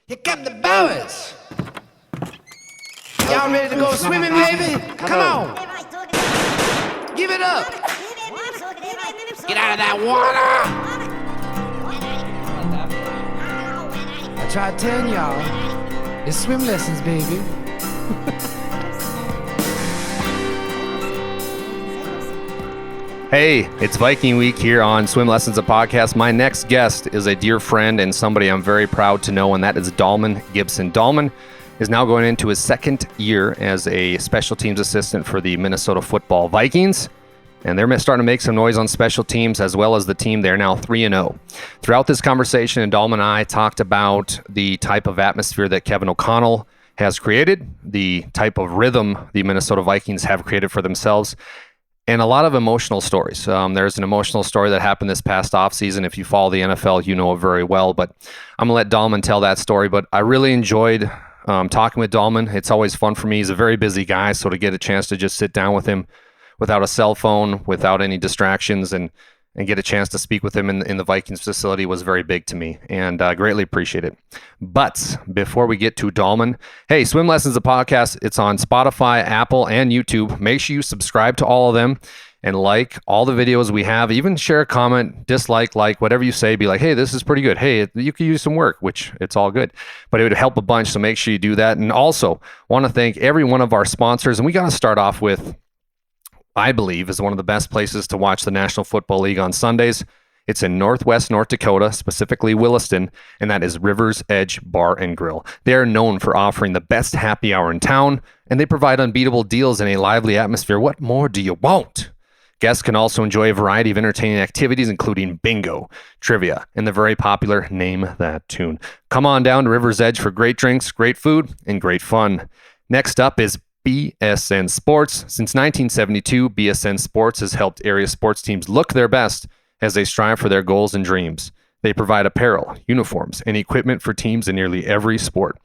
Here come the boys. Y'all ready to go swimming, baby? Come on. Give it up. Get out of that water. I tried telling y'all, it's swim lessons, baby. Hey, it's Viking Week here on Swim Lessons, a podcast. My next guest is a dear friend and somebody I'm very proud to know, and that is Dalmin Gibson. Dalmin is now going into his second year as a special teams assistant for the Minnesota football Vikings, and they're starting to make some noise on special teams as well as the team. They're now 3-0. Throughout this conversation, Dalmin and I talked about the type of atmosphere that Kevin O'Connell has created, the type of rhythm the Minnesota Vikings have created for themselves, and a lot of emotional stories. There's an emotional story that happened this past offseason. If you follow the NFL, you know it very well, but I'm going to let Dalmin tell that story. But I really enjoyed talking with Dalmin. It's always fun for me. He's a very busy guy, so to get a chance to just sit down with him without a cell phone, without any distractions, and get a chance to speak with him in the Vikings facility was very big to me, and I greatly appreciate it. But before we get to Dalmin, hey, Swim Lessons, a podcast. It's on Spotify, Apple, and YouTube. Make sure you subscribe to all of them and like all the videos we have. Even share a comment, dislike, like, whatever you say. Be like, hey, this is pretty good. Hey, you could use some work, which it's all good. But it would help a bunch, so make sure you do that. And also want to thank every one of our sponsors. And we got to start off with, I believe, is one of the best places to watch the National Football League on Sundays. It's in Northwest North Dakota, specifically Williston, and that is River's Edge Bar and Grill. They are known for offering the best happy hour in town, and they provide unbeatable deals in a lively atmosphere. What more do you want? Guests can also enjoy a variety of entertaining activities, including bingo, trivia, and the very popular Name That Tune. Come on down to River's Edge for great drinks, great food, and great fun. Next up is BSN Sports. Since 1972, BSN Sports has helped area sports teams look their best as they strive for their goals and dreams. They provide apparel, uniforms, and equipment for teams in nearly every sport.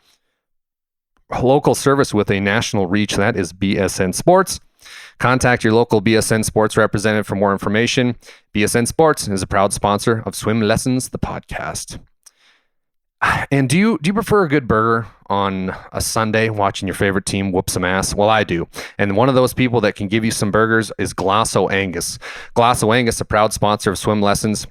Local service with a national reach, that is BSN Sports. Contact your local BSN Sports representative for more information. BSN Sports is a proud sponsor of Swim Lessons, the podcast. And do you prefer a good burger on a Sunday watching your favorite team whoop some ass? Well, I do. And one of those people that can give you some burgers is Glasso Angus. Glasso Angus, a proud sponsor of Swim Lessons.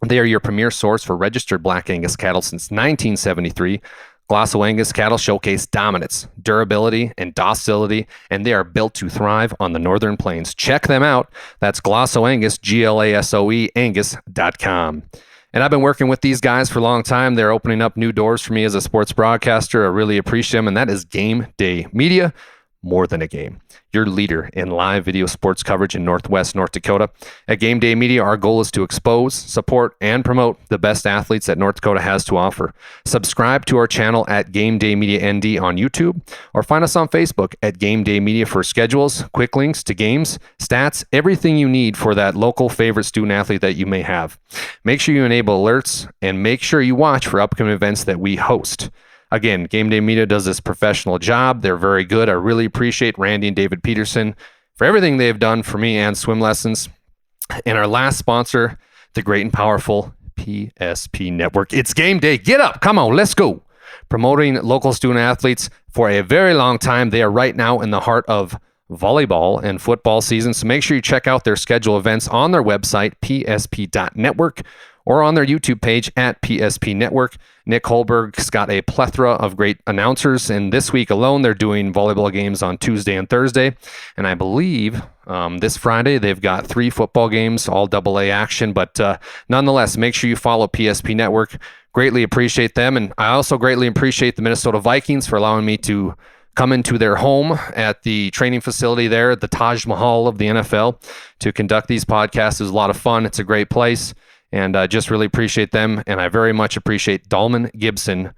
They are your premier source for registered Black Angus cattle since 1973. Glasso Angus cattle showcase dominance, durability, and docility, and they are built to thrive on the northern plains. Check them out. That's Glasso Angus, Glasoe, Angus.com. And I've been working with these guys for a long time. They're opening up new doors for me as a sports broadcaster. I really appreciate them, and that is Game Day Media. More than a game. Your leader in live video sports coverage in Northwest North Dakota. At Game Day Media, our goal is to expose, support, and promote the best athletes that North Dakota has to offer. Subscribe to our channel at Game Day Media ND on YouTube, or find us on Facebook at Game Day Media for schedules, quick links to games, stats, everything you need for that local favorite student athlete that you may have. Make sure you enable alerts, and make sure you watch for upcoming events that we host. Again, Game Day Media does this professional job. They're very good. I really appreciate Randy and David Peterson for everything they've done for me and Swim Lessons. And our last sponsor, the great and powerful PSP Network. It's game day. Get up. Come on, let's go. Promoting local student athletes for a very long time. They are right now in the heart of volleyball and football season. So make sure you check out their schedule events on their website, psp.network, or on their YouTube page at PSP Network. Nick Holberg's got a plethora of great announcers, and this week alone, they're doing volleyball games on Tuesday and Thursday. And I believe this Friday, they've got 3 football games, all AA action. But nonetheless, make sure you follow PSP Network. Greatly appreciate them. And I also greatly appreciate the Minnesota Vikings for allowing me to come into their home at the training facility there at the Taj Mahal of the NFL to conduct these podcasts. Is a lot of fun. It's a great place. And I just really appreciate them. And I very much appreciate Dalmin Gibson,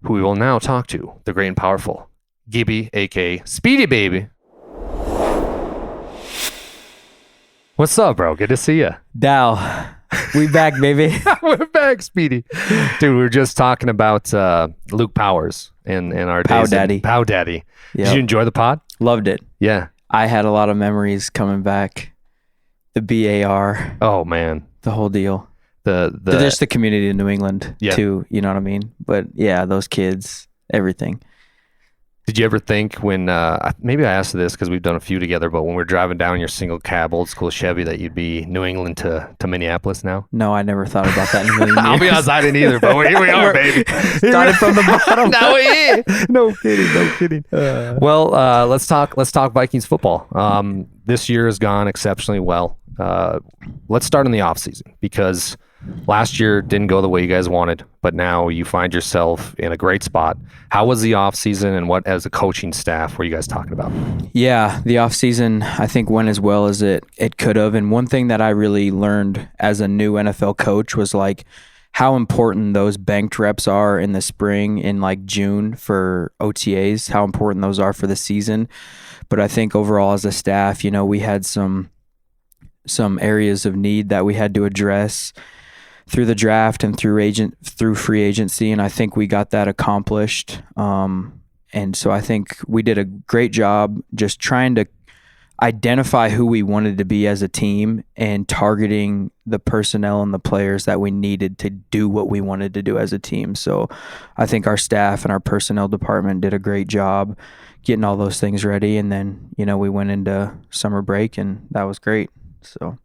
who we will now talk to, the great and powerful Gibby, a.k.a. Speedy Baby. What's up, bro? Good to see you. Dow, we back, baby. We're back, Speedy. Dude, we were just talking about Luke Powers and our Pow days. Daddy. Pow Daddy. Yep. Did you enjoy the pod? Loved it. Yeah. I had a lot of memories coming back. The BAR. Oh, man. The whole deal. Just the community in New England Yeah. too. You know what I mean? But yeah, those kids, everything. Did you ever think when, maybe I asked this because we've done a few together, but when we're driving down your single cab, old school Chevy, that you'd be New England to Minneapolis now? No, I never thought about that in a million years. I'll be honest, I didn't either, but here we are, baby. Started from the bottom. No, no kidding. Well, let's talk Vikings football. This year has gone exceptionally well. Let's start in the offseason, because last year didn't go the way you guys wanted, but now you find yourself in a great spot. How was the offseason, and what, as a coaching staff, were you guys talking about? Yeah, the offseason, I think, went as well as it could have. And one thing that I really learned as a new NFL coach was like how important those banked reps are in the spring, in like June for OTAs, how important those are for the season. But I think overall as a staff, we had some areas of need that we had to address through the draft and through free agency, and I think we got that accomplished. And so I think we did a great job just trying to identify who we wanted to be as a team and targeting the personnel and the players that we needed to do what we wanted to do as a team. So I think our staff and our personnel department did a great job getting all those things ready, and then we went into summer break, and that was great. So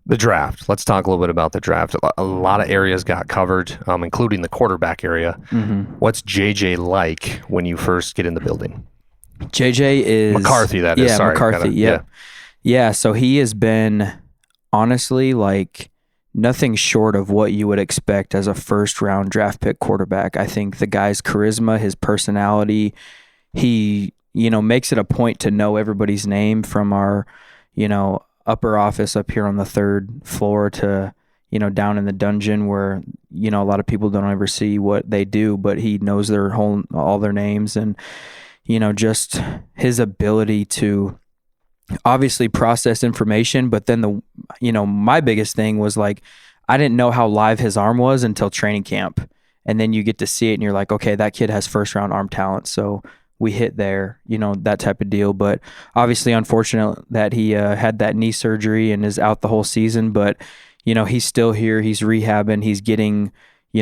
the draft. Let's talk a little bit about the draft. A lot of areas got covered, including the quarterback area. Mm-hmm. What's JJ like when you first get in the building? JJ is McCarthy. That is. Yeah, Sorry, McCarthy. Yeah. So he has been honestly like nothing short of what you would expect as a first round draft pick quarterback. I think the guy's charisma, his personality, he makes it a point to know everybody's name from our upper office up here on the third floor to down in the dungeon where a lot of people don't ever see what they do, but he knows all their names, and just his ability to obviously process information. But then my biggest thing was like I didn't know how live his arm was until training camp, and then you get to see it and you're like, okay, that kid has first round arm talent, so we hit there, that type of deal. But obviously unfortunate that he had that knee surgery and is out the whole season. But, he's still here. He's rehabbing. He's getting,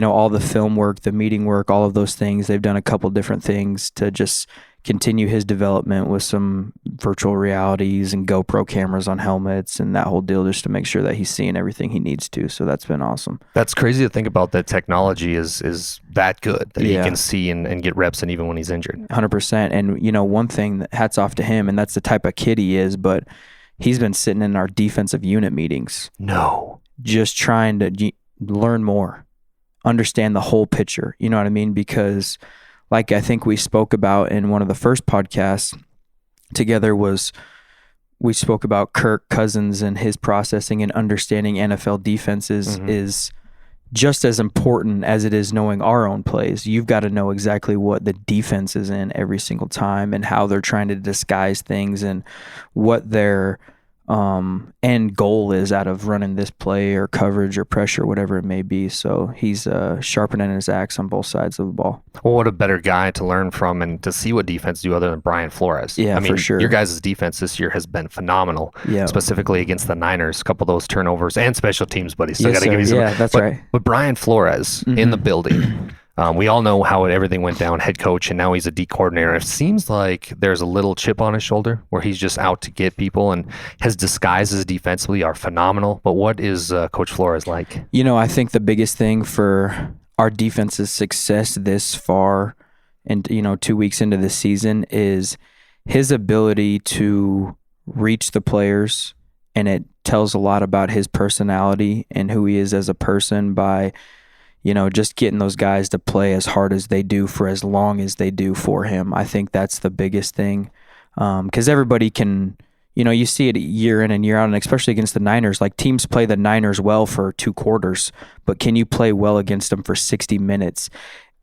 all the film work, the meeting work, all of those things. They've done a couple different things to just continue his development with some virtual realities and GoPro cameras on helmets and that whole deal, just to make sure that he's seeing everything he needs to. So that's been awesome. That's crazy to think about, that technology is that good that he can see and get reps in even when he's injured. 100%. And, one thing, that hats off to him, and that's the type of kid he is, but he's been sitting in our defensive unit meetings. No. Just trying to learn more, understand the whole picture. You know what I mean? Because like I think we spoke about in one of the first podcasts together we spoke about Kirk Cousins and his processing and understanding NFL defenses is just as important as it is knowing our own plays. You've got to know exactly what the defense is in every single time and how they're trying to disguise things and what their end goal is out of running this play or coverage or pressure, whatever it may be. So he's sharpening his axe on both sides of the ball. Well, what a better guy to learn from and to see what defense do other than Brian Flores. Yeah, I mean, for sure. Your guys' defense this year has been phenomenal, specifically against the Niners. A couple of those turnovers and special teams, but he still got to give you some. Yeah, that's right. But Brian Flores in the building. We all know how everything went down, head coach, and now he's a D coordinator. It seems like there's a little chip on his shoulder where he's just out to get people, and his disguises defensively are phenomenal. But what is Coach Flores like? I think the biggest thing for our defense's success this far and, 2 weeks into the season is his ability to reach the players, and it tells a lot about his personality and who he is as a person by just getting those guys to play as hard as they do for as long as they do for him. I think that's the biggest thing. Because everybody can, you see it year in and year out, and especially against the Niners, like teams play the Niners well for 2 quarters, but can you play well against them for 60 minutes?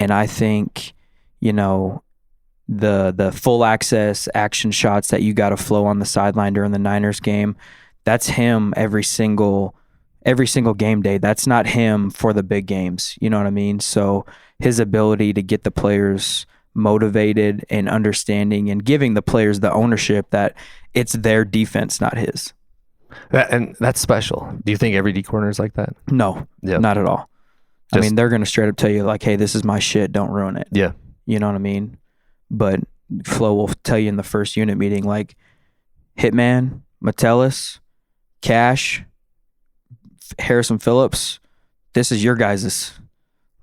And I think, the full access action shots that you got to flow on the sideline during the Niners game, that's him every single game day. That's not him for the big games. You know what I mean? So his ability to get the players motivated and understanding and giving the players the ownership that it's their defense, not his. And that's special. Do you think every D corner is like that? No, Yeah. not at all. I mean, they're going to straight up tell you like, hey, this is my shit. Don't ruin it. Yeah. You know what I mean? But Flo will tell you in the first unit meeting, like, Hitman, Metellus, Cash, Harrison Phillips, this is your guys's.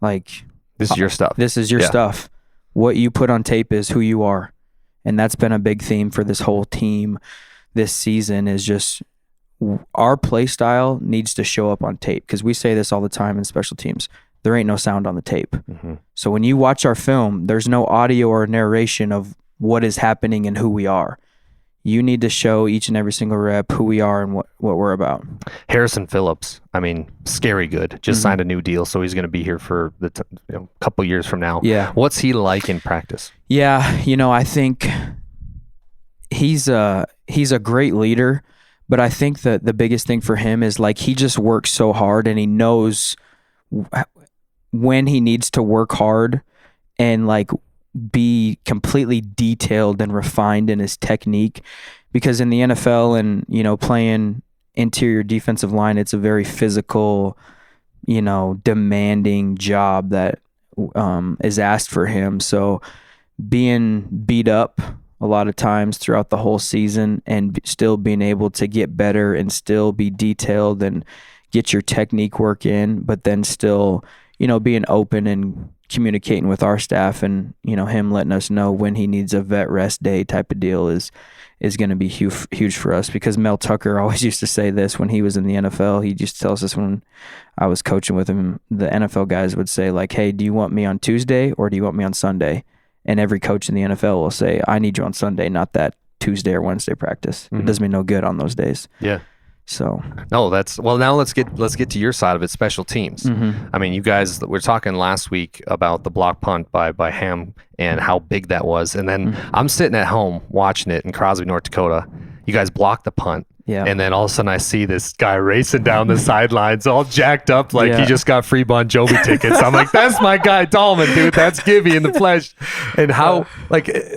Like, This is your stuff. This is your Yeah. stuff. What you put on tape is who you are. And that's been a big theme for this whole team this season is just our play style needs to show up on tape, because we say this all the time in special teams. There ain't no sound on the tape. Mm-hmm. So when you watch our film, there's no audio or narration of what is happening and who we are. You need to show each and every single rep who we are and what we're about. Harrison Phillips, I mean, scary good. Just signed a new deal, so he's going to be here for the couple years from now. Yeah. What's he like in practice? Yeah, I think he's a great leader, but I think that the biggest thing for him is like he just works so hard and he knows when he needs to work hard and like be completely detailed and refined in his technique, because in the NFL and playing interior defensive line, it's a very physical, demanding job that is asked for him. So being beat up a lot of times throughout the whole season and still being able to get better and still be detailed and get your technique work in, but then still, being open and communicating with our staff and, him letting us know when he needs a vet rest day type of deal is going to be huge for us, because Mel Tucker always used to say this when he was in the NFL. He used to tell us this when I was coaching with him. The NFL guys would say like, hey, do you want me on Tuesday or do you want me on Sunday? And every coach in the NFL will say, I need you on Sunday, not that Tuesday or Wednesday practice. Mm-hmm. It does me no good on those days. Yeah. So no, now let's get to your side of it, special teams. Mm-hmm. I mean, you guys, we were talking last week about the block punt by Ham and how big that was. And then I'm sitting at home watching it in Crosby, North Dakota. You guys blocked the punt. Yeah. And then all of a sudden I see this guy racing down the sidelines all jacked up like he just got free Bon Jovi tickets. I'm like, that's my guy Dalmin, dude. That's Gibby in the flesh. And how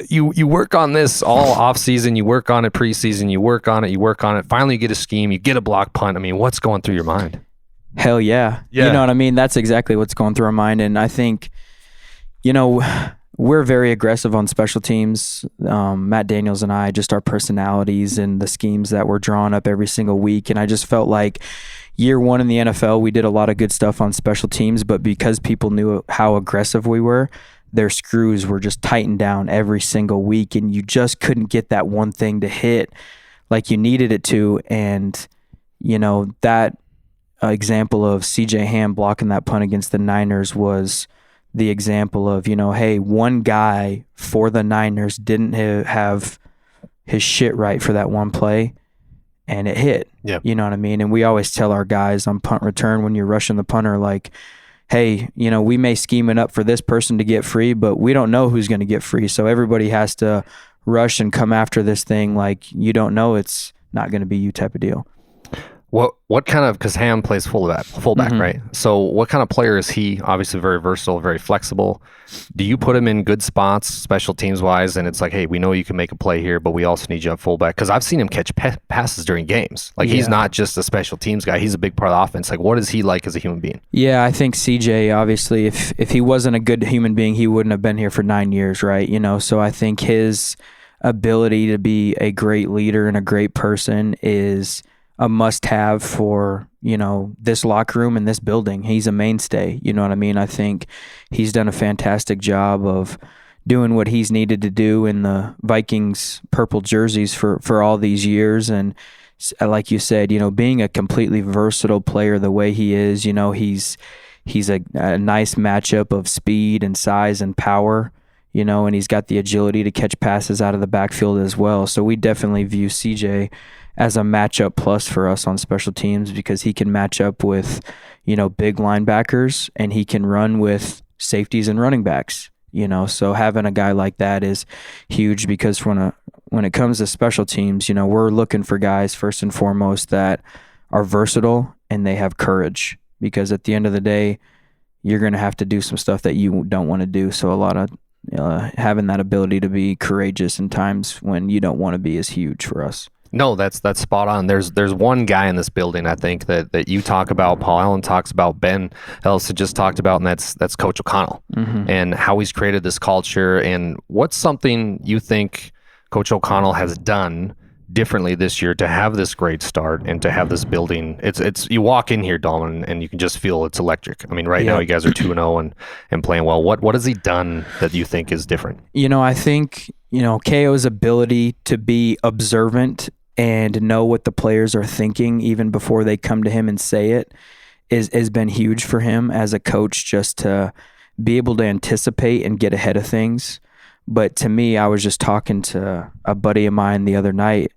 you work on this all off season, you work on it preseason, you work on it. Finally you get a scheme, you get a block punt. I mean, what's going through your mind? Hell yeah. Yeah. You know what I mean? That's exactly what's going through our mind. And I think, we're very aggressive on special teams. Matt Daniels and I, just our personalities and the schemes that we're drawing up every single week. And I just felt like year one in the NFL, we did a lot of good stuff on special teams, but because people knew how aggressive we were, their screws were just tightened down every single week. And you just couldn't get that one thing to hit like you needed it to. And, that example of CJ Ham blocking that punt against the Niners was the example of, hey, one guy for the Niners didn't have his shit right for that one play and it hit. Yeah. You know what I mean? And we always tell our guys on punt return when you're rushing the punter, like, hey, we may scheme it up for this person to get free, but we don't know who's going to get free. So everybody has to rush and come after this thing like you don't know it's not going to be you type of deal. What kind of, because Ham plays fullback, right? So what kind of player is he? Obviously very versatile, very flexible. Do you put him in good spots, special teams wise, and it's like, hey, we know you can make a play here, but we also need you at fullback? Because I've seen him catch passes during games. Like he's not just a special teams guy; he's a big part of the offense. Like, what is he like as a human being? Yeah, I think CJ, obviously, if he wasn't a good human being, he wouldn't have been here for 9 years, right? So I think his ability to be a great leader and a great person is a must-have for, this locker room and this building. He's a mainstay, you know what I mean? I think he's done a fantastic job of doing what he's needed to do in the Vikings purple jerseys for all these years. And like you said, being a completely versatile player the way he is, he's a nice matchup of speed and size and power, and he's got the agility to catch passes out of the backfield as well. So we definitely view CJ as a matchup plus for us on special teams, because he can match up with, big linebackers and he can run with safeties and running backs, so having a guy like that is huge, because when it comes to special teams, we're looking for guys first and foremost that are versatile and they have courage, because at the end of the day, you're going to have to do some stuff that you don't want to do. So a lot of having that ability to be courageous in times when you don't want to be is huge for us. No, that's spot on. There's one guy in this building, I think, that you talk about, Paul Allen talks about, Ben Ellison just talked about, and that's Coach O'Connell and how he's created this culture. And what's something you think Coach O'Connell has done differently this year to have this great start and to have this building? It's you walk in here, Dalmin, and you can just feel it's electric. I mean, right now you guys are 2-0 and playing well. What has he done that you think is different? I think KO's ability to be observant and know what the players are thinking even before they come to him and say it has been huge for him as a coach, just to be able to anticipate and get ahead of things. But to me, I was just talking to a buddy of mine the other night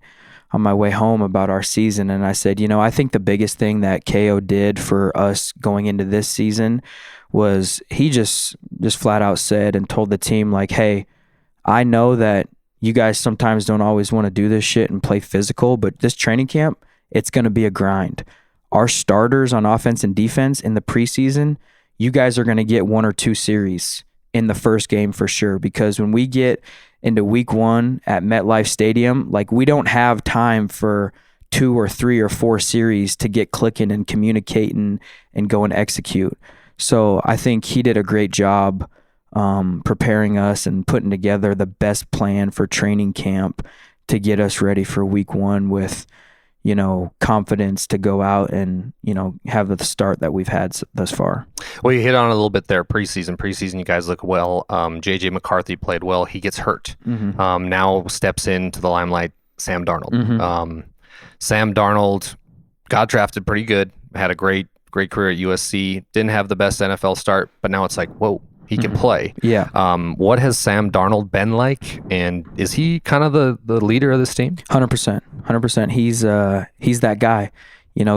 on my way home about our season, and I said, I think the biggest thing that KO did for us going into this season was he just flat out said and told the team, like, hey, I know that you guys sometimes don't always want to do this shit and play physical, but this training camp, it's going to be a grind. Our starters on offense and defense in the preseason, you guys are going to get 1 or 2 series in the first game for sure, because when we get into week 1 at MetLife Stadium, like, we don't have time for 2 or 3 or 4 series to get clicking and communicating and go and execute. So I think he did a great job preparing us and putting together the best plan for training camp to get us ready for week 1 with, confidence to go out and, have the start that we've had thus far. Well, you hit on it a little bit there. Preseason, you guys look well. JJ McCarthy played well. He gets hurt. Now steps into the limelight Sam Darnold. Sam Darnold got drafted pretty good, had a great career at USC, didn't have the best NFL start, but now it's like, whoa, he can play. Yeah. What has Sam Darnold been like, and is he kind of the leader of this team? 100%. He's that guy.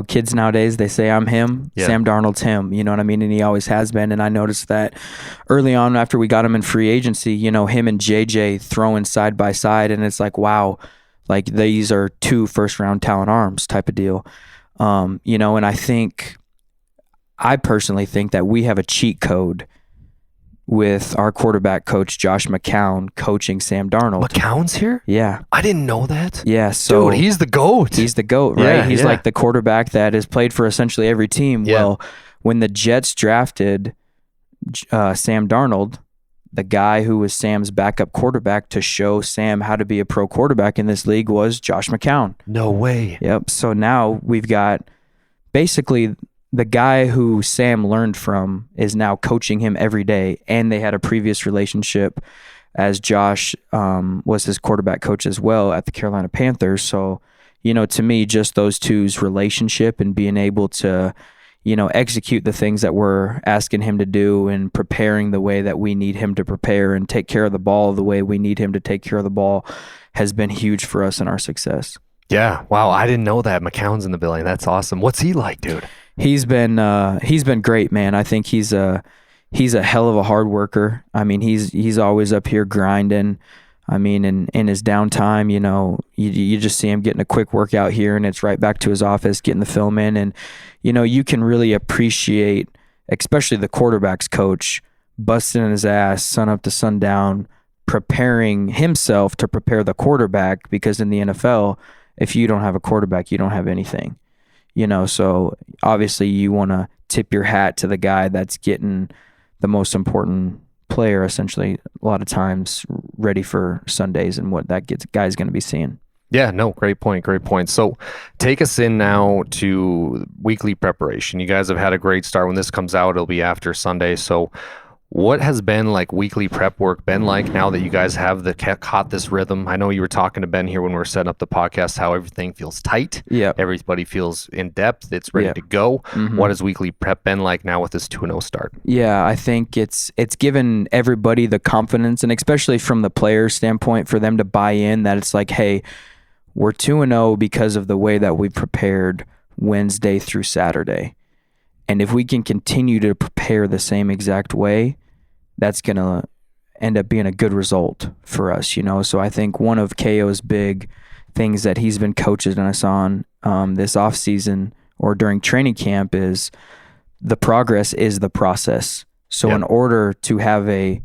Kids nowadays, they say I'm him. Yeah. Sam Darnold's him. You know what I mean? And he always has been. And I noticed that early on after we got him in free agency, him and JJ throwing side by side, and it's like, wow, like these are 2 first-round talent arms type of deal. And I personally think that we have a cheat code with our quarterback coach, Josh McCown, coaching Sam Darnold. McCown's here? Yeah. I didn't know that. Yeah. So dude, he's the GOAT. He's the GOAT, right? Yeah, he's like the quarterback that has played for essentially every team. Yeah. Well, when the Jets drafted Sam Darnold, the guy who was Sam's backup quarterback to show Sam how to be a pro quarterback in this league was Josh McCown. No way. Yep. So now we've got basically the guy who Sam learned from is now coaching him every day, and they had a previous relationship as Josh was his quarterback coach as well at the Carolina Panthers. So, to me, just those two's relationship and being able to, execute the things that we're asking him to do and preparing the way that we need him to prepare and take care of the ball the way we need him to take care of the ball has been huge for us in our success. Yeah. Wow. I didn't know that. McCown's in the building. That's awesome. What's he like, dude? He's been great, man. I think he's a hell of a hard worker. I mean, he's always up here grinding. I mean, in his downtime, you just see him getting a quick workout here, and it's right back to his office, getting the film in, and you can really appreciate, especially the quarterback's coach, busting his ass sun up to sundown, preparing himself to prepare the quarterback, because in the NFL, if you don't have a quarterback, you don't have anything. So obviously you want to tip your hat to the guy that's getting the most important player, essentially, a lot of times ready for Sundays and what that guy's going to be seeing. Yeah, no, great point. So take us in now to weekly preparation. You guys have had a great start. When this comes out, it'll be after Sunday. So what has been like weekly prep work been like now that you guys have caught this rhythm? I know you were talking to Ben here when we were setting up the podcast, how everything feels tight. Yeah. Everybody feels in depth. It's ready to go. Mm-hmm. What has weekly prep been like now with this 2-0 start? Yeah, I think it's given everybody the confidence, and especially from the players' standpoint, for them to buy in that it's like, hey, we're 2-0 because of the way that we prepared Wednesday through Saturday. And if we can continue to prepare the same exact way, that's going to end up being a good result for us, So I think one of KO's big things that he's been coaching us on this offseason or during training camp is the progress is the process. So in order to have a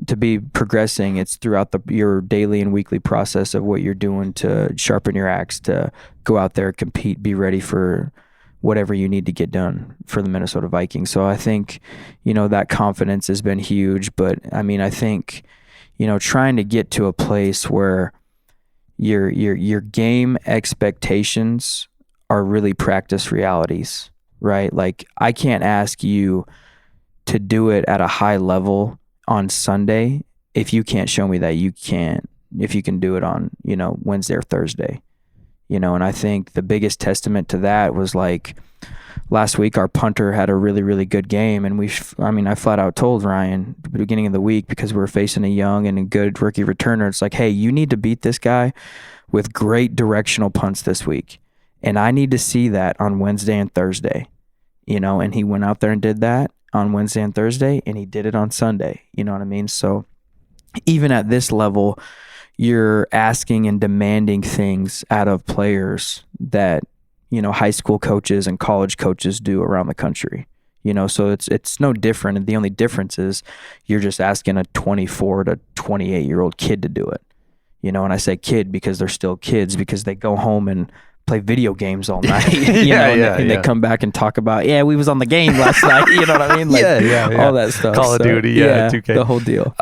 to be progressing, it's throughout your daily and weekly process of what you're doing to sharpen your axe, to go out there, compete, be ready for whatever you need to get done for the Minnesota Vikings. So I think, that confidence has been huge. But I mean, I think, trying to get to a place where your game expectations are really practice realities, right? Like, I can't ask you to do it at a high level on Sunday if you can't show me that you can do it on, Wednesday or Thursday, and I think the biggest testament to that was like last week, our punter had a really, really good game. And I flat out told Ryan at the beginning of the week, because we were facing a young and a good rookie returner, it's like, hey, you need to beat this guy with great directional punts this week. And I need to see that on Wednesday and Thursday, and he went out there and did that on Wednesday and Thursday, and he did it on Sunday. You know what I mean? So even at this level, you're asking and demanding things out of players that, high school coaches and college coaches do around the country. So it's no different. And the only difference is you're just asking a 24 to 28-year-old kid to do it. And I say kid because they're still kids, because they go home and play video games all night, and they come back and talk about, we was on the game last night, you know what I mean? Like, all that stuff. Call of Duty, 2K. The whole deal.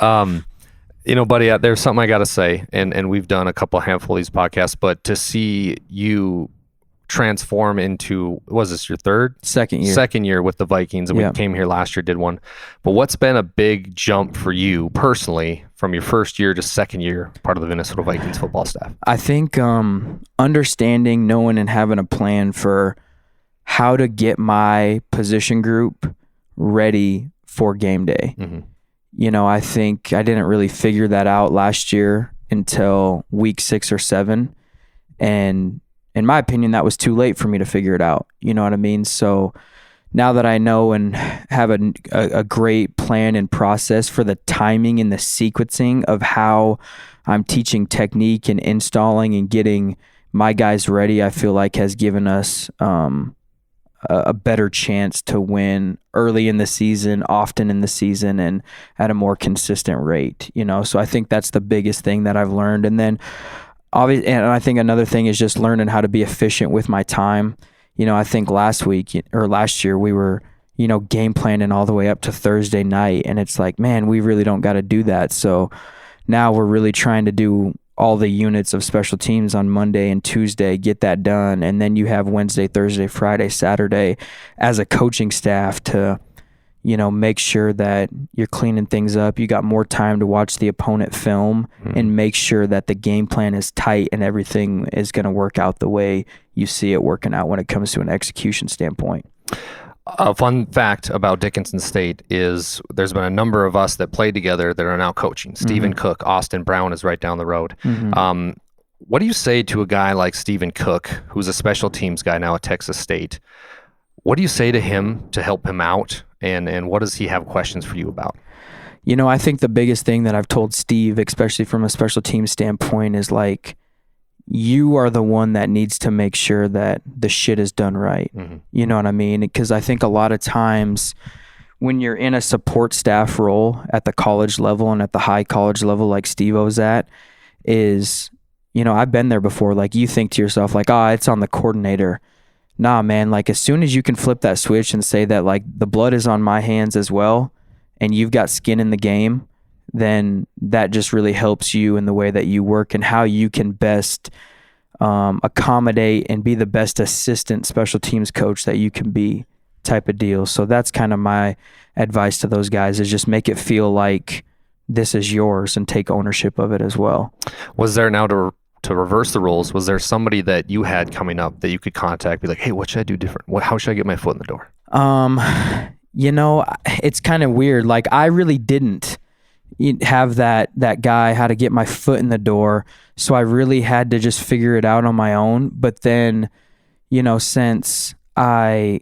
Buddy, there's something I got to say, and we've done a couple handful of these podcasts, but to see you transform into, was this your second year with the Vikings, and we came here last year, did one, but what's been a big jump for you personally from your first year to second year part of the Minnesota Vikings football staff? I think understanding, knowing, and having a plan for how to get my position group ready for game day. Mm-hmm. I think I didn't really figure that out last year until week 6 or 7, and in my opinion, that was too late for me to figure it out. You know what I mean? So now that I know and have a great plan and process for the timing and the sequencing of how I'm teaching technique and installing and getting my guys ready, I feel like has given us a better chance to win early in the season, often in the season, and at a more consistent rate. So I think that's the biggest thing that I've learned. And then and I think another thing is just learning how to be efficient with my time. I think last year we were, game planning all the way up to Thursday night, and it's like, man, we really don't got to do that. So now we're really trying to do all the units of special teams on Monday and Tuesday, get that done. And then you have Wednesday, Thursday, Friday, Saturday as a coaching staff to, make sure that you're cleaning things up. You got more time to watch the opponent film and make sure that the game plan is tight and everything is going to work out the way you see it working out when it comes to an execution standpoint. A fun fact about Dickinson State is there's been a number of us that played together that are now coaching. Stephen Cook, Austin Brown is right down the road. What do you say to a guy like Stephen Cook, who's a special teams guy now at Texas State? What do you say to him to help him out? And what does he have questions for you about? I think the biggest thing that I've told Steve, especially from a special team standpoint, is like, you are the one that needs to make sure that the shit is done right. You know what I mean? Because I think a lot of times when you're in a support staff role at the college level and at the high college level like Steve-O's at, is, I've been there before. Like, you think to yourself, like, it's on the coordinator. Nah, man, like, as soon as you can flip that switch and say that, like, the blood is on my hands as well, and you've got skin in the game, then that just really helps you in the way that you work and how you can best accommodate and be the best assistant special teams coach that you can be, type of deal. So that's kind of my advice to those guys, is just make it feel like this is yours and take ownership of it as well. Was there, now to reverse the roles, was there somebody that you had coming up that you could contact, be like, hey, what should I do different? How should I get my foot in the door? It's kind of weird. Like, I really didn't have that guy, how to get my foot in the door. So I really had to just figure it out on my own. But then, since I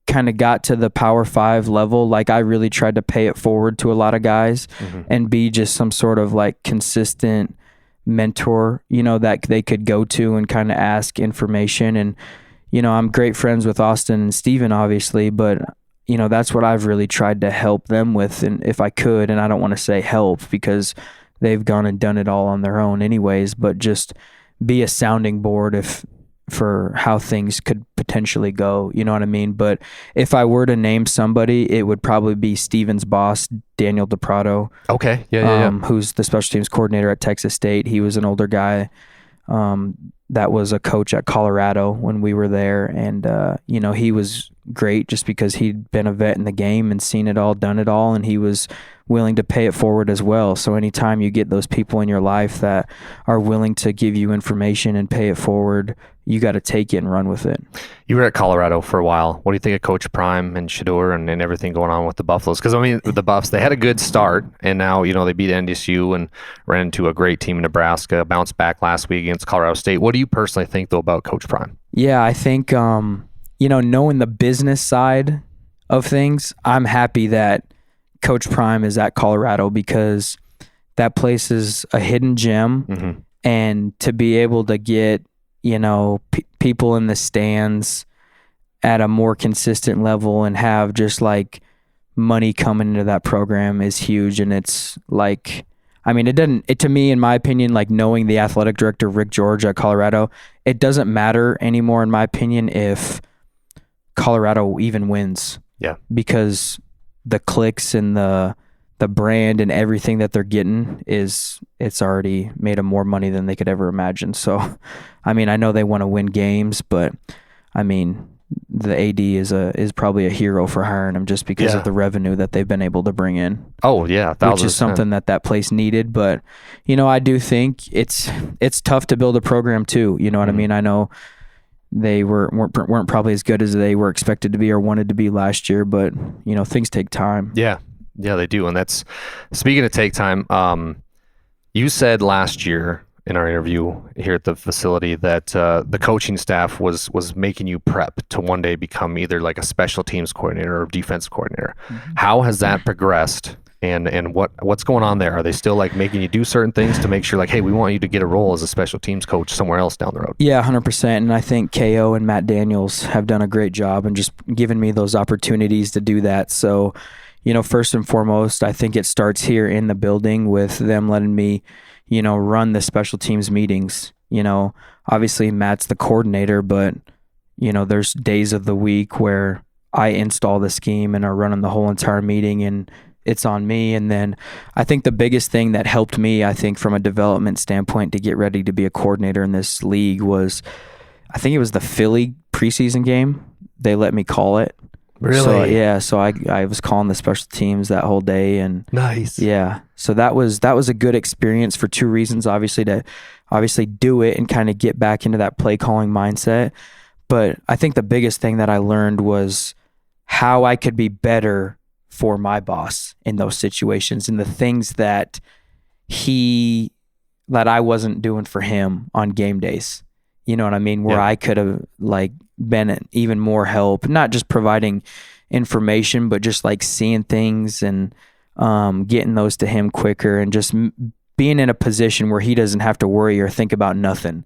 kind of got to the Power 5 level, like, I really tried to pay it forward to a lot of guys and be just some sort of like consistent mentor, that they could go to and kind of ask information. And, I'm great friends with Austin and Steven, obviously, but, that's what I've really tried to help them with, and if I could, and I don't want to say help because they've gone and done it all on their own anyways, but just be a sounding board for how things could potentially go, you know what I mean? But if I were to name somebody, it would probably be Steven's boss, Daniel DePrado. Okay. Yeah. Who's the special teams coordinator at Texas State. He was an older guy that was a coach at Colorado when we were there. And, he was great just because he'd been a vet in the game and seen it all, done it all, and he was willing to pay it forward as well. So anytime you get those people in your life that are willing to give you information and pay it forward, you got to take it and run with it. You were at Colorado for a while. What do you think of Coach Prime and Shador and everything going on with the Buffaloes? Because, with the Buffs, they had a good start, and now, they beat NDSU and ran into a great team in Nebraska, bounced back last week against Colorado State. What do you personally think, though, about Coach Prime? Yeah, I think, knowing the business side of things, I'm happy that Coach Prime is at Colorado because that place is a hidden gem. Mm-hmm. And to be able to get, people in the stands at a more consistent level and have just like money coming into that program is huge. And it's like, to me, in my opinion, like knowing the athletic director, Rick George at Colorado, it doesn't matter anymore, in my opinion, if Colorado even wins. Yeah. Because the clicks and the brand and everything that they're getting it's already made them more money than they could ever imagine. So, I know they want to win games, but the AD is probably a hero for hiring him just because of the revenue that they've been able to bring in. Oh yeah, 1,000%. Which is something that place needed. But I do think it's tough to build a program too. You know what I mean? I know they weren't probably as good as they were expected to be or wanted to be last year, but things take time. Yeah, they do. And that's, speaking of take time, you said last year in our interview here at the facility that the coaching staff was making you prep to one day become either like a special teams coordinator or defense coordinator. Mm-hmm. How has that progressed? And what's going on there? Are they still like making you do certain things to make sure like, hey, we want you to get a role as a special teams coach somewhere else down the road? Yeah, 100%. And I think KO and Matt Daniels have done a great job and just given me those opportunities to do that. So, first and foremost, I think it starts here in the building with them letting me, run the special teams meetings. Obviously Matt's the coordinator, but, there's days of the week where I install the scheme and are running the whole entire meeting and it's on me. And then I think the biggest thing that helped me, I think from a development standpoint to get ready to be a coordinator in this league was, I think it was the Philly preseason game. They let me call it. Really? So I was calling the special teams that whole day, and nice. Yeah. So that was a good experience for two reasons. Obviously to do it and kind of get back into that play calling mindset. But I think the biggest thing that I learned was how I could be better for my boss in those situations and the things that I wasn't doing for him on game days. You know what I mean? Where I could have like been even more help, not just providing information, but just like seeing things and getting those to him quicker and just being in a position where he doesn't have to worry or think about nothing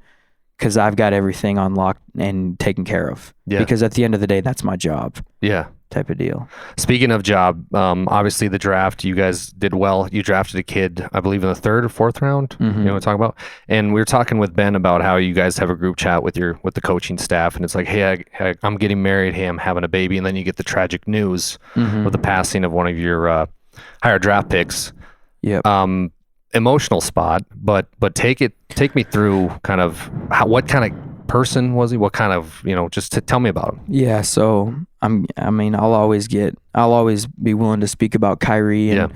because I've got everything unlocked and taken care of. Yeah. Because at the end of the day, that's my job. Yeah. Type of deal. Speaking of job, obviously the draft, you guys did well. You drafted a kid, I believe in the 3rd or 4th round. Mm-hmm. You know what I'm talking about? And we were talking with Ben about how you guys have a group chat with the coaching staff, and it's like, hey, I'm getting married. Hey, I'm having a baby, and then you get the tragic news of the passing of one of your higher draft picks. Yep. Emotional spot, but take me through kind of what kind of person was he? What kind of, just to tell me about him. Yeah. So I'll always be willing to speak about Kyrie. And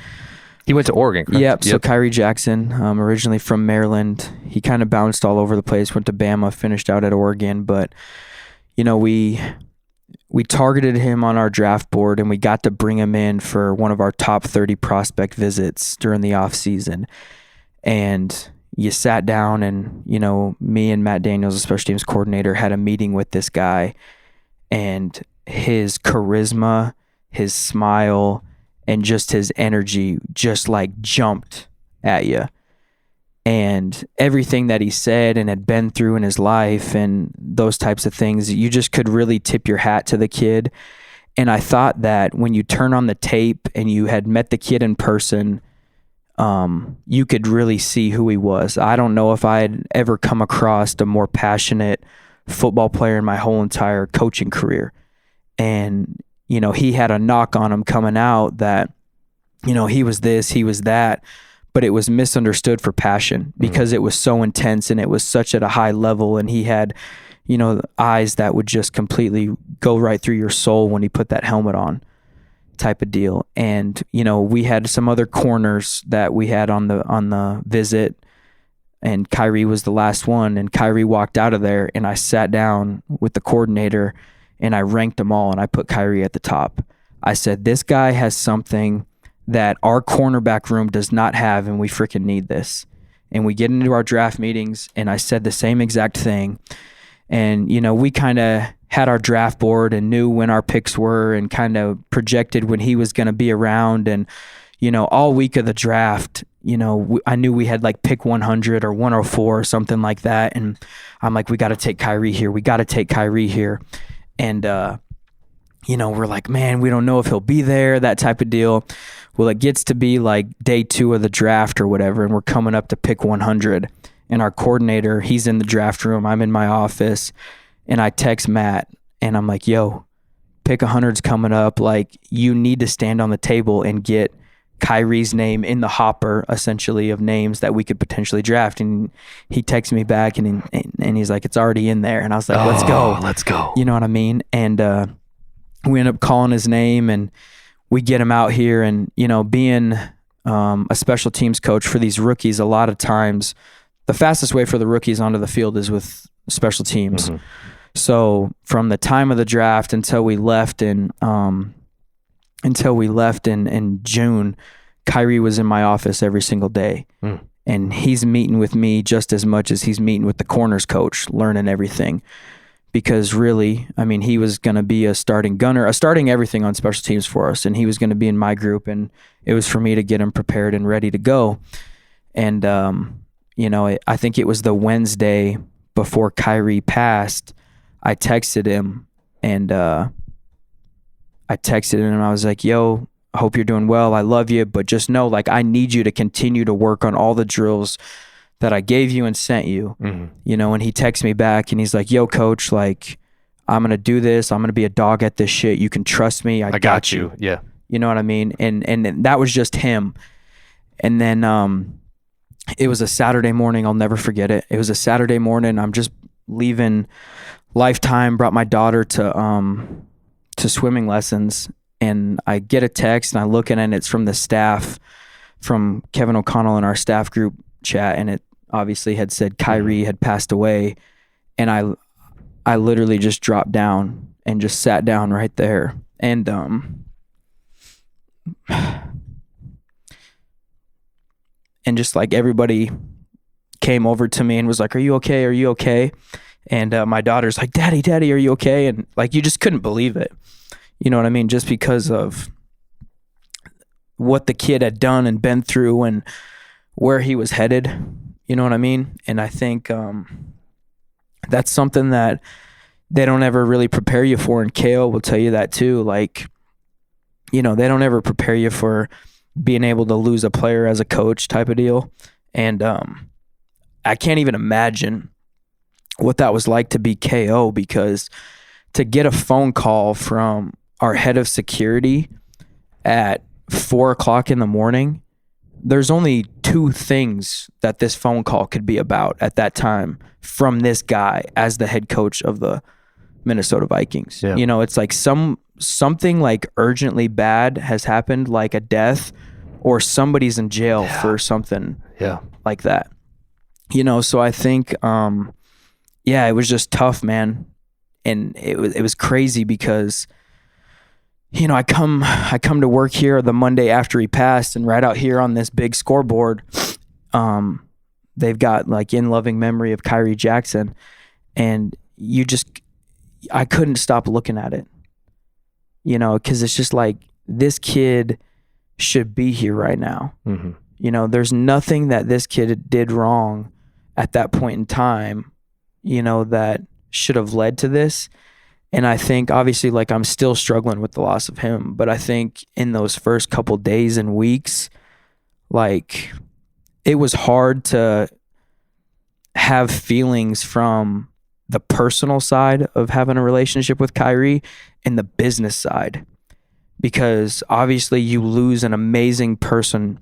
he went to Oregon, correct? Yep. So Kyrie Jackson, originally from Maryland, he kind of bounced all over the place, went to Bama, finished out at Oregon, but we targeted him on our draft board and we got to bring him in for one of our top 30 prospect visits during the off season. And you sat down and, me and Matt Daniels, the special teams coordinator, had a meeting with this guy, and his charisma, his smile, and just his energy just like jumped at you. And everything that he said and had been through in his life and those types of things, you just could really tip your hat to the kid. And I thought that when you turn on the tape and you had met the kid in person, you could really see who he was. I don't know if I had ever come across a more passionate football player in my whole entire coaching career. And, you know, he had a knock on him coming out that, you know, he was this, he was that, but it was misunderstood for passion because it was so intense and it was such at a high level. And he had, you know, eyes that would just completely go right through your soul when he put that helmet on, type of deal. And, you know, we had some other corners that we had on the visit, and Kyrie was the last one. And Kyrie walked out of there, and I sat down with the coordinator and I ranked them all, and I put Kyrie at the top. I said, this guy has something that our cornerback room does not have, and we freaking need this. And we get into our draft meetings, and I said the same exact thing. And, you know, we kind of had our draft board and knew when our picks were and kind of projected when he was going to be around. And, you know, all week of the draft, you know, I knew we had like pick 100 or 104 or something like that. And I'm like, we got to take Kyrie here. We got to take Kyrie here. And, you know, we're like, man, we don't know if he'll be there, that type of deal. Well, it gets to be like day 2 of the draft or whatever, and we're coming up to pick 100. And our coordinator, he's in the draft room, I'm in my office, and I text Matt, and I'm like, yo, pick 100's coming up. Like, you need to stand on the table and get Kyrie's name in the hopper, essentially, of names that we could potentially draft. And he texts me back, and he's like, it's already in there. And I was like, let's go. You know what I mean? And we end up calling his name, and we get him out here. And, you know, being a special teams coach for these rookies, a lot of times the fastest way for the rookies onto the field is with special teams. Mm-hmm. So from the time of the draft until we left in June, Kyrie was in my office every single day. And he's meeting with me just as much as he's meeting with the corners coach, learning everything. Because really, I mean, he was going to be a starting gunner, starting everything on special teams for us. And he was going to be in my group, and it was for me to get him prepared and ready to go. And, you know, I think it was the Wednesday before Kyrie passed, I texted him, and I was like, yo, I hope you're doing well. I love you, but just know, like, I need you to continue to work on all the drills that I gave you and sent you. You know, and he texts me back, and he's like, yo, coach, like, I'm going to do this. I'm going to be a dog at this shit. You can trust me. I got you. Yeah. You know what I mean? And that was just him. And then, it was a Saturday morning. I'll never forget it. It was a Saturday morning. I'm just leaving Lifetime, brought my daughter to swimming lessons, and I get a text, and I look at it, and it's from the staff, from Kevin O'Connell in our staff group chat, and it obviously had said Kyrie had passed away. And I literally just dropped down and just sat down right there. And and just like everybody came over to me and was like, are you okay? Are you okay? And my daughter's like, Daddy, are you okay? And like, you just couldn't believe it. You know what I mean? Just because of what the kid had done and been through and where he was headed. You know what I mean? And I think that's something that they don't ever really prepare you for. And KO will tell you that too. Like, you know, they don't ever prepare you for being able to lose a player as a coach, type of deal. And I can't even imagine what that was like to be KO, because to get a phone call from our head of security at 4:00 in the morning, there's only 2 things that this phone call could be about at that time from this guy as the head coach of the Minnesota Vikings. Yeah. You know, it's like something like urgently bad has happened, like a death, or somebody's in jail for something like that. You know, so I think, it was just tough, man. And it was crazy because, you know, I come to work here the Monday after he passed, and right out here on this big scoreboard, they've got like in loving memory of Kyrie Jackson. And I couldn't stop looking at it, you know, because it's just like, this kid should be here right now. Mm-hmm. You know, there's nothing that this kid did wrong at that point in time, you know, that should have led to this. And I think obviously like I'm still struggling with the loss of him, but I think in those first couple days and weeks, like it was hard to have feelings from the personal side of having a relationship with Kyrie and the business side, because obviously you lose an amazing person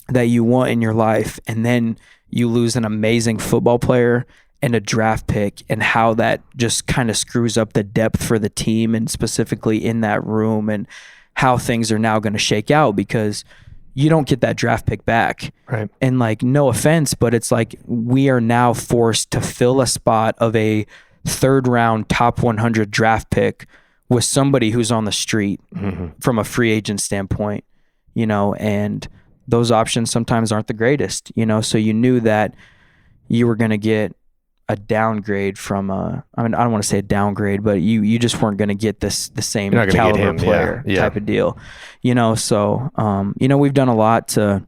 that you want in your life, and then you lose an amazing football player and a draft pick, and how that just kind of screws up the depth for the team and specifically in that room, and how things are now going to shake out because you don't get that draft pick back. Right. And like, no offense, but it's like we are now forced to fill a spot of a 3rd round top 100 draft pick with somebody who's on the street from a free agent standpoint, you know, and those options sometimes aren't the greatest, you know, so you knew that you were going to get a downgrade from I don't want to say a downgrade, but you just weren't going to get the same caliber player type of deal, you know. So you know, we've done a lot to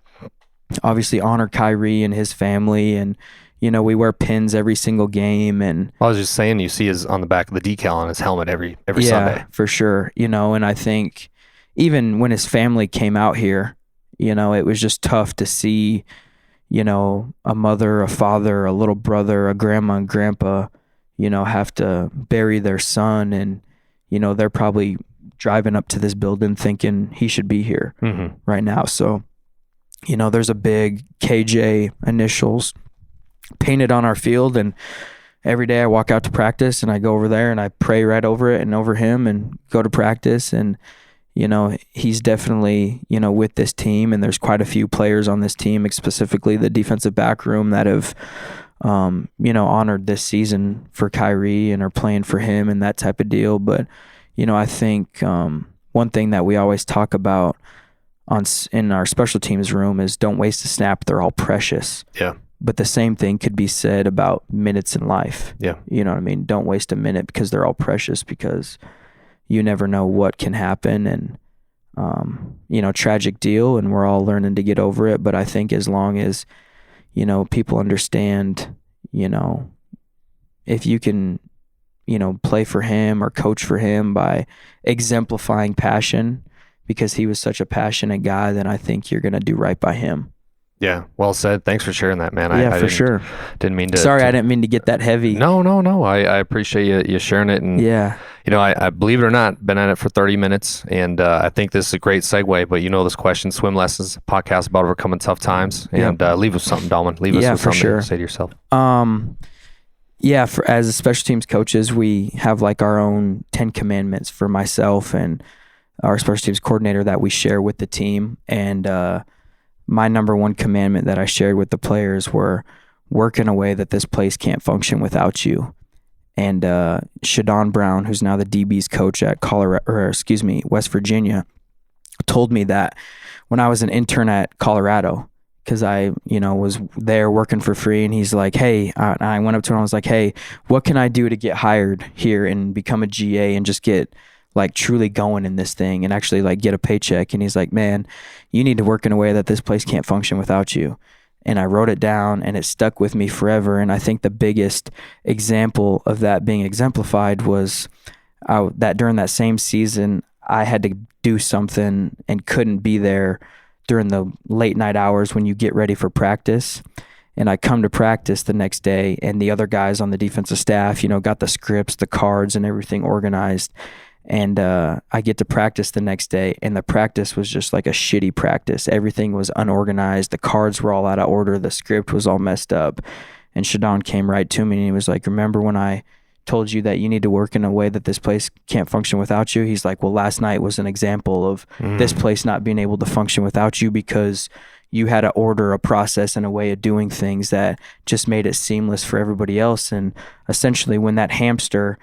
obviously honor Kyrie and his family, and you know, we wear pins every single game. And I was just saying, you see his on the back of the decal on his helmet every Sunday. For sure, you know. And I think even when his family came out here, you know, it was just tough to see, you know, a mother, a father, a little brother, a grandma and grandpa, you know, have to bury their son. And, you know, they're probably driving up to this building thinking he should be here right now. So, you know, there's a big KJ initials painted on our field. And every day I walk out to practice and I go over there and I pray right over it and over him and go to practice. And, you know, he's definitely, you know, with this team, and there's quite a few players on this team, specifically the defensive back room, that have, you know, honored this season for Kyrie and are playing for him and that type of deal. But, you know, I think one thing that we always talk about in our special teams room is don't waste a snap. They're all precious. Yeah. But the same thing could be said about minutes in life. Yeah. You know what I mean? Don't waste a minute, because they're all precious, because you never know what can happen. And, you know, tragic deal, and we're all learning to get over it. But I think as long as, you know, people understand, you know, if you can, you know, play for him or coach for him by exemplifying passion, because he was such a passionate guy, then I think you're going to do right by him. Yeah, well said. Thanks for sharing that, man. Yeah, for sure. Didn't mean to. Sorry, I didn't mean to get that heavy. No. I appreciate you sharing it. And yeah, you know, I believe it or not, been at it for 30 minutes, and I think this is a great segue. But you know, this question, swim lessons podcast about overcoming tough times, and leave us something, Dalmin. Leave us with something to say to yourself. Yeah, as special teams coaches, we have like our own 10 commandments for myself and our special teams coordinator that we share with the team. And my number one commandment that I shared with the players were work in a way that this place can't function without you. And Shadon Brown, who's now the DB's coach at West Virginia, told me that when I was an intern at Colorado, because I, you know, was there working for free, and he's like, hey, I went up to him and I was like, hey, what can I do to get hired here and become a GA and just get like truly going in this thing and actually like get a paycheck? And he's like, man, you need to work in a way that this place can't function without you. And I wrote it down, and it stuck with me forever. And I think the biggest example of that being exemplified was that during that same season, I had to do something and couldn't be there during the late night hours when you get ready for practice. And I come to practice the next day, and the other guys on the defensive staff, you know, got the scripts, the cards, and everything organized. And I get to practice the next day, and the practice was just like a shitty practice. Everything was unorganized. The cards were all out of order. The script was all messed up. And Shadon came right to me, and he was like, remember when I told you that you need to work in a way that this place can't function without you? He's like, well, last night was an example of this place not being able to function without you, because you had to order a process and a way of doing things that just made it seamless for everybody else. And essentially when that hamster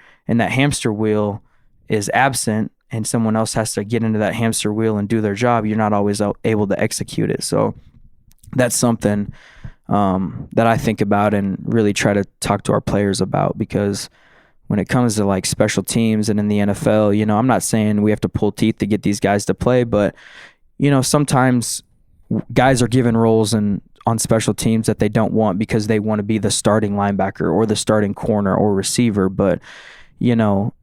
wheel is absent and someone else has to get into that hamster wheel and do their job, you're not always able to execute it. So that's something that I think about and really try to talk to our players about, because when it comes to like special teams and in the NFL, you know, I'm not saying we have to pull teeth to get these guys to play, but you know, sometimes guys are given roles on special teams that they don't want because they want to be the starting linebacker or the starting corner or receiver. But, you know,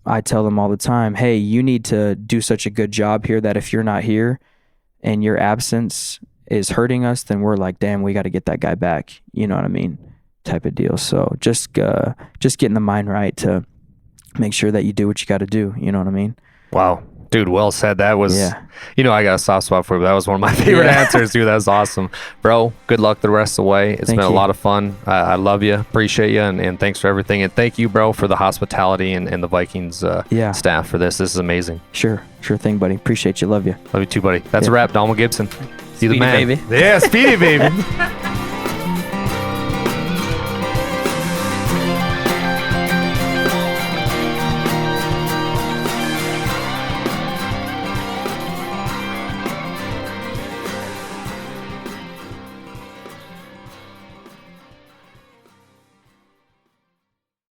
I tell them all the time, hey, you need to do such a good job here that if you're not here and your absence is hurting us, then we're like, damn, we got to get that guy back. You know what I mean? Type of deal. So just getting the mind right to make sure that you do what you got to do. You know what I mean? Wow. Dude, well said. That was, Yeah. I got a soft spot for you, but that was one of my favorite answers, dude. That was awesome. Bro, good luck the rest of the way. It's Thank been you. a lot of fun. I love you. Appreciate you, and thanks for everything. And thank you, bro, for the hospitality and the Vikings staff for this. This is amazing. Sure thing, buddy. Appreciate you. Love you. Love you too, buddy. That's a wrap. Dalmin Gibson. See the Speedy man. baby. Yeah, speedy baby.